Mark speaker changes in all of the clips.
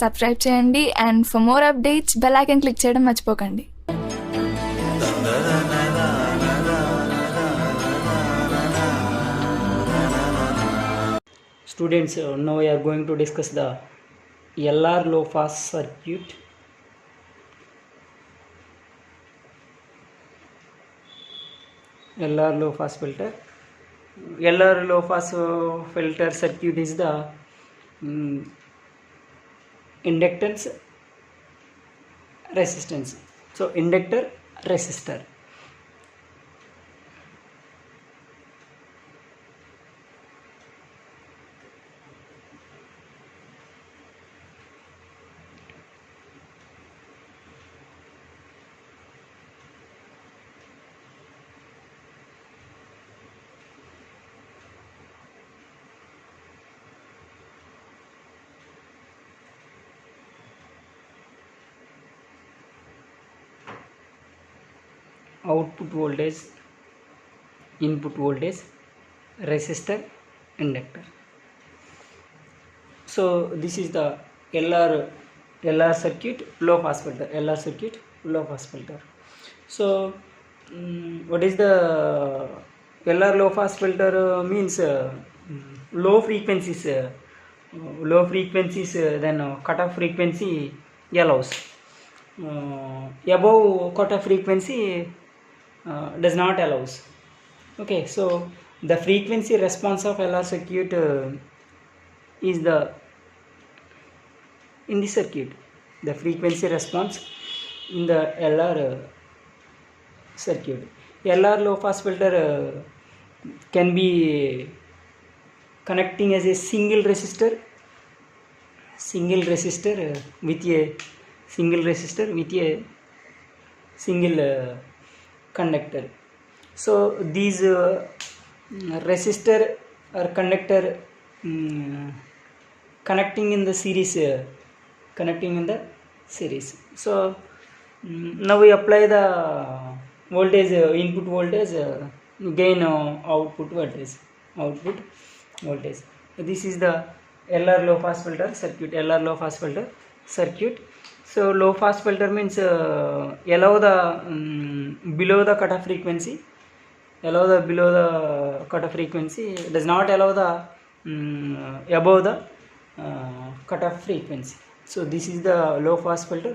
Speaker 1: Subscribe చేయండి and for more updates bell icon click చేయడం మర్చిపోకండి.
Speaker 2: Students, now we are going to discuss the LR low pass circuit. LR low pass filter. LR low pass filter circuit is the inductance resistance. So inductor resistor. Output voltage, input voltage, resistor, inductor. So this is the LR circuit, low pass filter. LR circuit, low pass filter. So what is the LR low pass filter? Means low frequencies, then cutoff frequency allows. Above cutoff frequency does not allows. Okay, so the frequency response of LR circuit is the in the circuit. The frequency response in the LR circuit. LR low pass filter can be connecting as a single resistor with a single conductor. So these resistor or conductor connecting in the series. So now we apply the voltage, input voltage, gain output voltage. This is the LR low pass filter circuit. So low pass filter means allow the below the cutoff frequency. Does not allow the above the cutoff frequency. So this is the low pass filter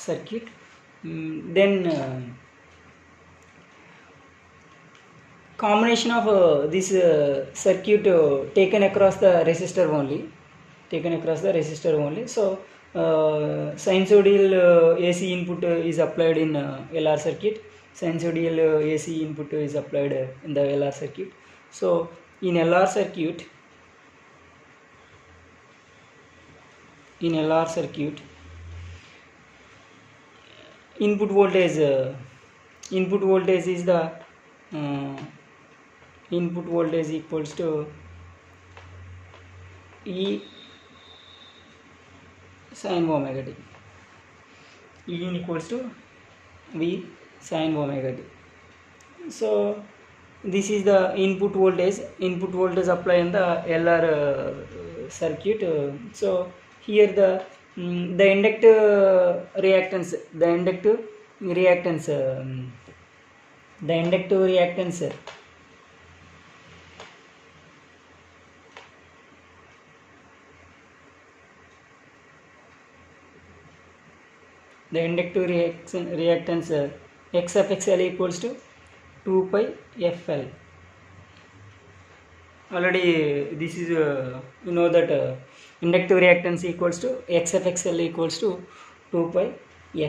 Speaker 2: circuit. Then combination of this circuit taken across the resistor only. So sinusoidal AC input is applied in LR circuit. Sinusoidal AC input is applied in the LR circuit. So in LR circuit, input voltage is the input voltage equals to E sin omega t. E equals to V sin omega t. So this is the input voltage apply in the LR circuit. So here the inductive reactance X of XL equals to 2 pi FL. Already this is you know that inductive reactance equals to X of XL equals to 2 pi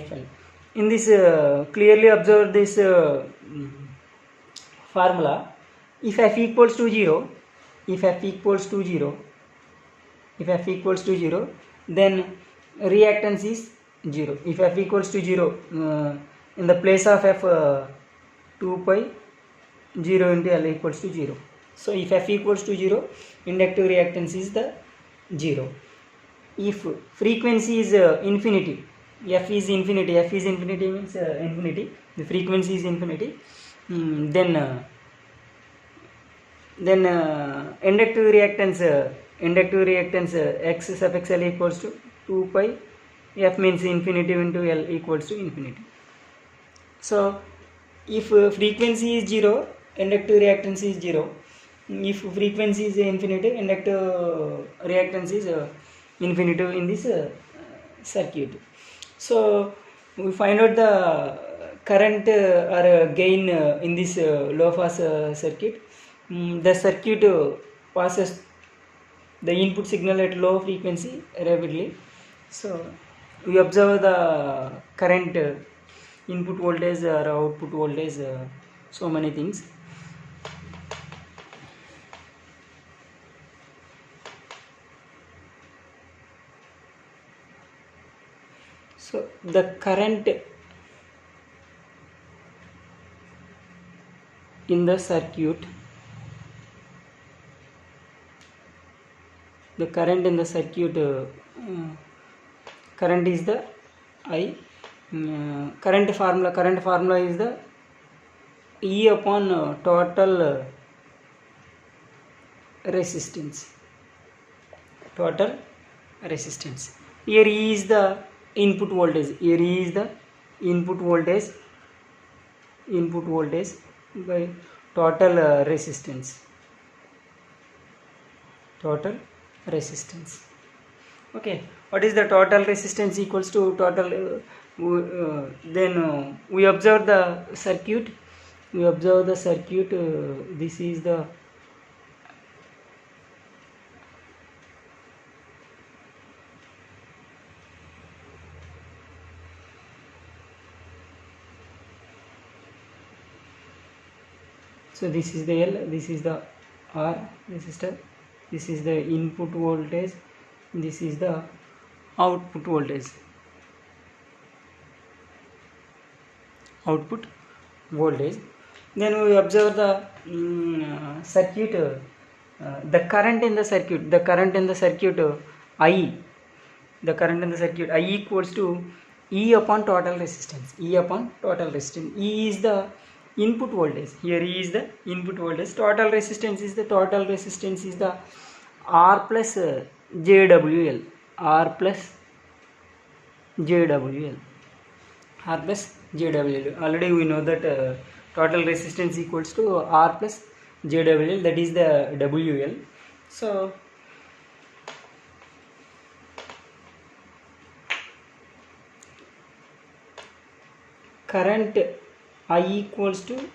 Speaker 2: FL. In this clearly observe this formula. If F equals to 0, then reactance is 0. If F equals to 0, in the place of F 2 pi 0 into L equals to 0. So if F equals to 0, inductive reactance is the 0. If frequency is infinity, F is infinity means infinity, the frequency is infinity, then inductive reactance inductive reactance x suffix L equals to 2 pi, F means infinitive into L equals to infinity. So if frequency is 0, inductive reactance is 0. If frequency is infinitive, inductive reactance is infinitive in this circuit. So we find out the current or gain in this low pass circuit. The circuit passes the input signal at low frequency rapidly. So we observe the current input voltage or output voltage, so many things. So the current in the circuit, the current in the circuit, current is the I. Current formula is the E upon total resistance. Total resistance. Here E is the input voltage. Here E is the input voltage. Input voltage by total resistance. Total resistance. Okay, what is the total resistance equals to total? Then we observe the circuit. We observe the circuit. This is the so this is the L, this is the R resistor, this is the input voltage, this is the output voltage. Output voltage. Then we observe the circuit, the current in the circuit. The current in the circuit I. The current in the circuit I equals to E upon total resistance. E upon total resistance. E is the input voltage. Here E is the input voltage. Total resistance is the R plus JWL. R plus JWL. R plus JWL. Already we know that total resistance equals to R plus JWL, that is the WL. So current I equals to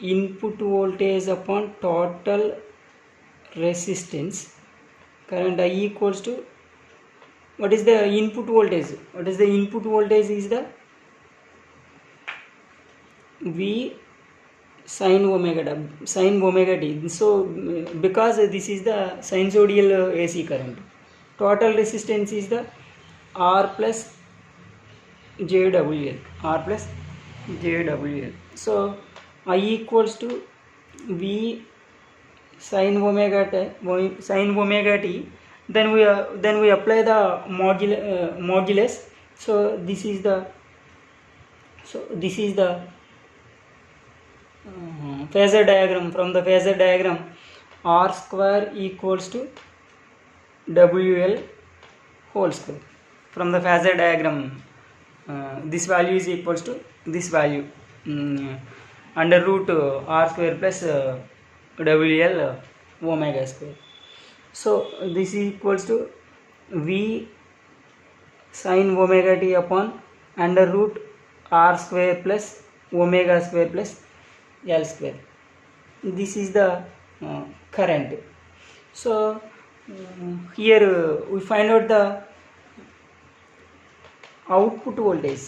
Speaker 2: input voltage upon total resistance. Current I equals to, what is the input voltage? What is the input voltage? Is the V sin omega t. So because this is the sinusoidal AC current, total resistance is the R plus JWL. R plus JWL. So I equals to V sin omega t. Then we apply the modulus. So this is the phasor diagram. From the phasor diagram, R square equals to WL whole square. From the phasor diagram, this value is equals to this value, under root R square plus WL omega square. So this is equals to V sin omega t upon under root R square plus omega square plus L square. This is the current. So here we find out the output voltage.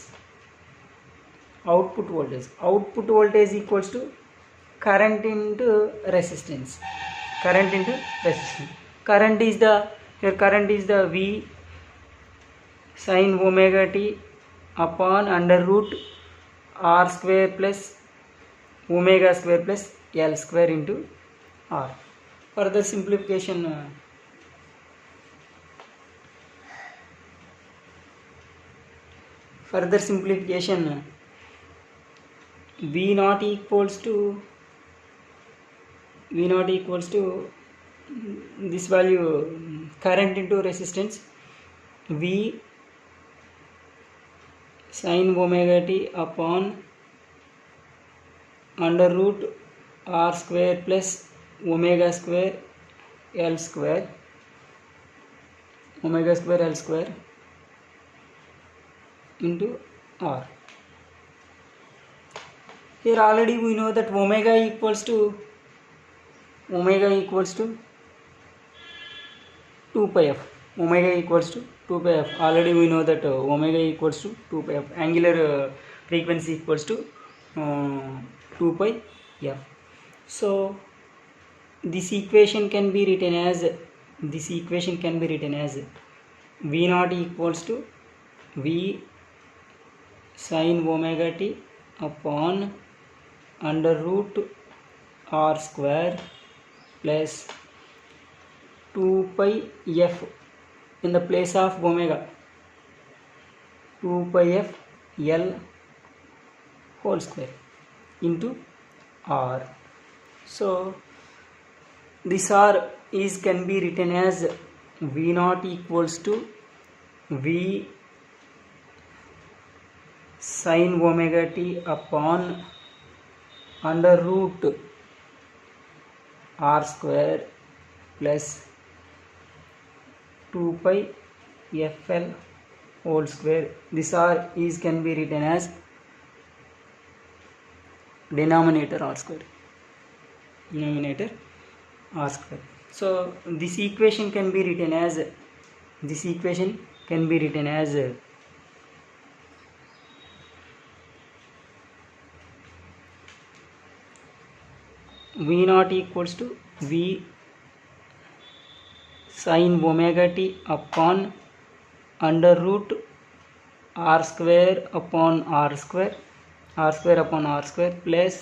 Speaker 2: Output voltage equals to current into resistance. Current is the, here current is the V sin omega t upon under root R square plus omega square plus L square into R. Further simplification, V naught equals to this value current into resistance V sin omega t upon under root r square plus omega square L square into r. Here already we know that omega equals to 2 pi f. Omega equals to 2 pi f. Already we know that omega equals to 2 pi f. Angular frequency equals to 2 pi f. So this equation can be written as V naught equals to V sin omega t upon under root r square plus 2 pi f in the place of omega 2 pi f L whole square into r. So this r is can be written as V naught equals to V sin omega t upon under root r square plus 2 pi fl whole square. This r is can be written as denominator r square. So this equation can be written as V naught equals to V sin omega t upon under root r square upon r square plus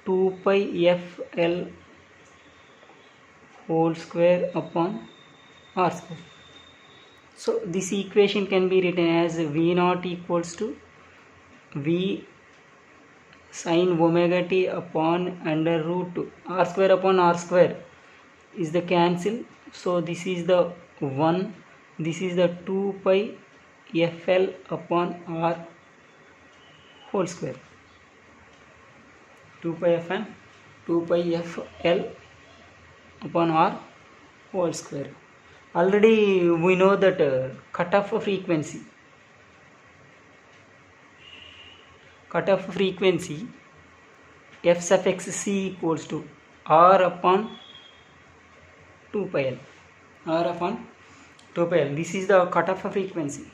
Speaker 2: 2 pi fl whole square upon r square. So this equation can be written as V naught equals to V sin omega t upon under root r square upon r square is the cancel. So this is the 1, this is the 2 pi fl upon r whole square, 2 pi fl upon r whole square. Already we know that cutoff frequency f suffix c equals to r upon 2 pi l. This is the cutoff frequency.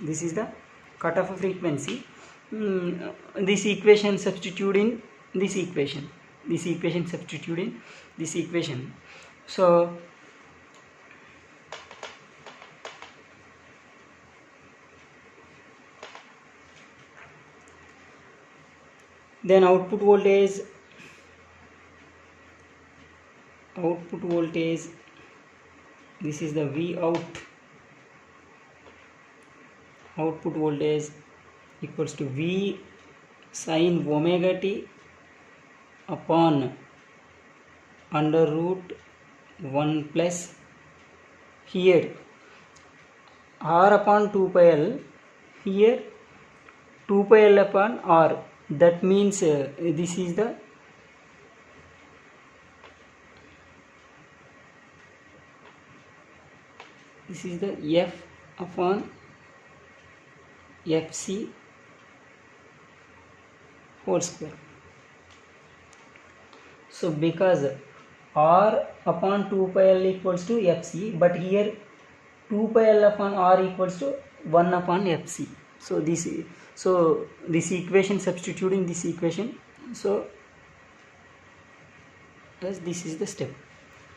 Speaker 2: This equation substitute in this equation. So then output voltage this is the V output voltage equals to V sin omega t upon under root 1 plus here r upon 2 pi l, here 2 pi l upon r. That means this is the f upon fc whole square. So because r upon 2 pi l equals to fc, but here 2 pi l upon r equals to 1 upon fc. So this equation, substituting this equation, so thus this is the step.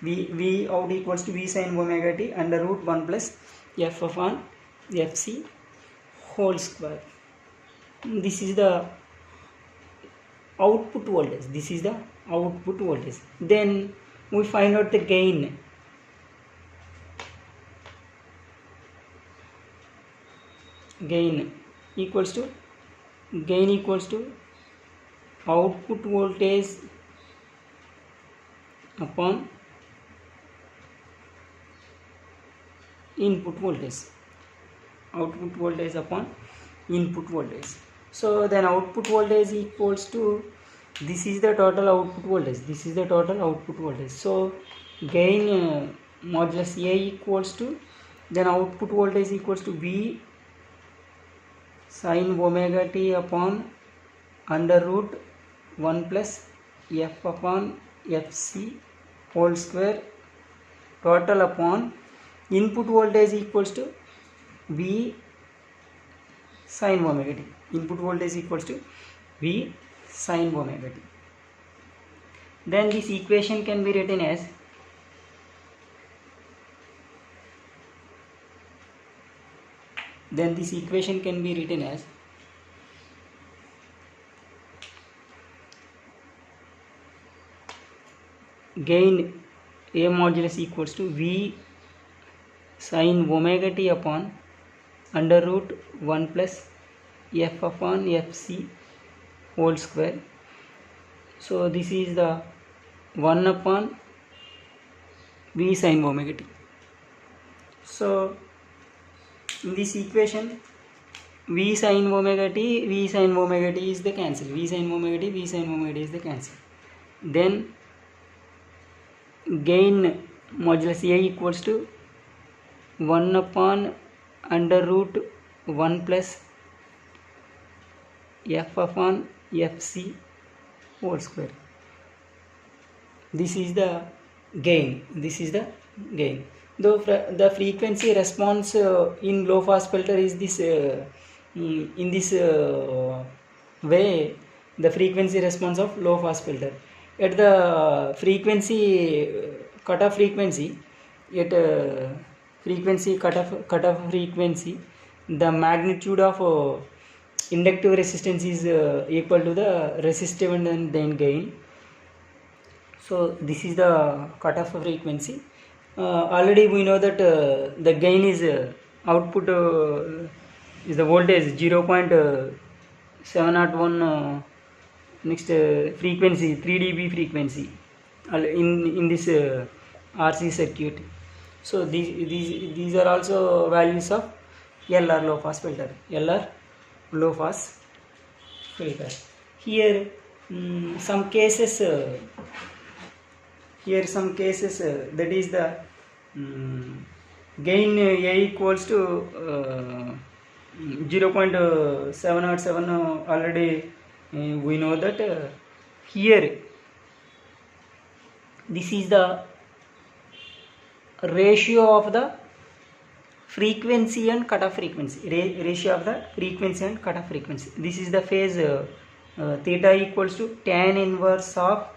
Speaker 2: V out equals to V sin omega t under root 1 plus f upon fc whole square. This is the output voltage. Then we find out the gain. Gain equals to output voltage upon input voltage, output voltage upon input voltage. So then output voltage equals to, this is the total output voltage, this is the total output voltage. So gain modulus A equals to, then output voltage equals to V sin omega t upon under root 1 plus f upon fc whole square total upon input voltage equals to V sin omega t. Input voltage equals to V sin omega t. Then this equation can be written as gain A modulus equals to V sin omega t upon under root 1 plus f upon fc whole square. So this is the 1 upon V sin omega t. So in this equation V sin omega t is the cancel, V sin omega t is the cancel. Then gain modulus A equals to 1 upon under root 1 plus f upon fc whole square. This is the gain, though the frequency response in low pass filter is this in this way, the frequency response of low pass filter at the frequency cutoff frequency, cutoff frequency, the magnitude of inductive resistance is equal to the resistive and then gain. So this is the cutoff frequency. Already we know that the gain is output is the voltage 0.701 next frequency 3 dB frequency in this RC circuit. So these are also values of LR low pass filter. Here some cases that is the gain A equals to 0.707. Already we know that here this is the ratio of the frequency and cutoff frequency, ratio of the frequency and cutoff frequency. This is the phase theta equals to tan inverse of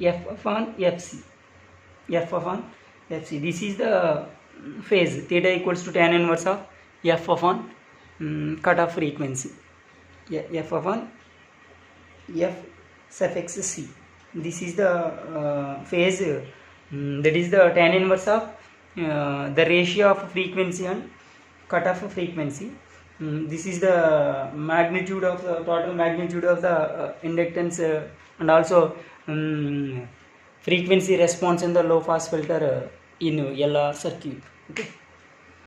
Speaker 2: f upon fc. This is the phase theta equals to tan inverse of f upon cutoff frequency, f upon f suffix c. This is the phase that is the tan inverse of the ratio of frequency and cutoff frequency. This is the magnitude of the total magnitude of the inductance and also frequency response in the low pass filter in LR circuit. Okay.